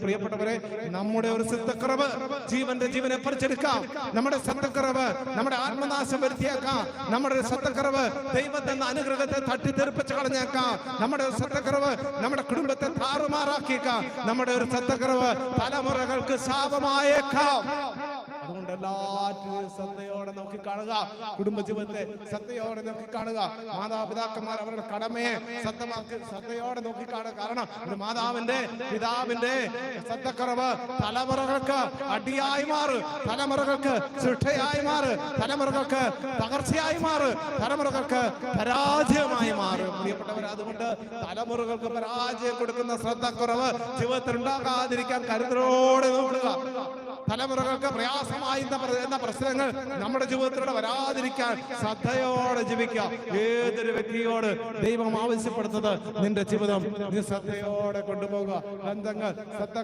പ്രിയപ്പെട്ടവരെ, നമ്മുടെ ഒരു ശ്രദ്ധക്കുറവ് ജീവനെ പറിച്ചെടുക്കാം. നമ്മുടെ ശ്രദ്ധക്കുറവ് നമ്മുടെ ആത്മനാശം വരുത്തിയേക്കാം. നമ്മുടെ ശ്രദ്ധക്കുറവ് ദൈവത്തിന്റെ അനുഗ്രഹത്തെ തട്ടിത്തെറിപ്പിച്ച് കളഞ്ഞേക്കാം. നമ്മുടെ ഒരു ശ്രദ്ധക്കുറവ് നമ്മുടെ കുടുംബത്തെ താറുമാറാക്കിയേക്കാം. നമ്മുടെ ഒരു ശ്രദ്ധക്കുറവ് തലമുറകൾക്ക് ശാപമായേക്കാം. അതുകൊണ്ട് എല്ലാറ്റിനും ശ്രദ്ധയോടെ നോക്കി കാണുക. കുടുംബജീവിതത്തെ ശ്രദ്ധയോടെ നോക്കി കാണുക. മാതാപിതാക്കന്മാർ അവരുടെ കടമയെ ശ്രദ്ധയോടെ നോക്കി കാണുക. കാരണം ഇത് മാതാവിന്റെ പിതാവിന്റെ ശ്രദ്ധക്കുറവ് തലമുറകൾക്ക് അടിയായി മാറ്, തലമുറകൾക്ക് ശിക്ഷയായി മാറ്, തലമുറകൾക്ക് തകർച്ചയായി മാറ്, തലമുറകൾക്ക് പരാജയമായി മാറും. പ്രിയപ്പെട്ടവർ, അതുകൊണ്ട് തലമുറകൾക്ക് പരാജയം കൊടുക്കുന്ന ശ്രദ്ധക്കുറവ് ജീവിതത്തിൽ ഉണ്ടാകാതിരിക്കാൻ കരുതലോടെ നോക്കുക. തലമുറകൾക്ക് പ്രയാസമായി എന്ന പ്രശ്നങ്ങൾ നമ്മുടെ ജീവിതത്തിലൂടെ വരാതിരിക്കാൻ ശ്രദ്ധയോടെ ജീവിക്കുക. ഏതൊരു വ്യക്തിയോട് ദൈവം ആവശ്യപ്പെടുന്നത് നിന്റെ ജീവിതം നീ ശ്രദ്ധയോടെ കൊണ്ടുപോകുക. ബന്ധങ്ങൾ ശ്രദ്ധ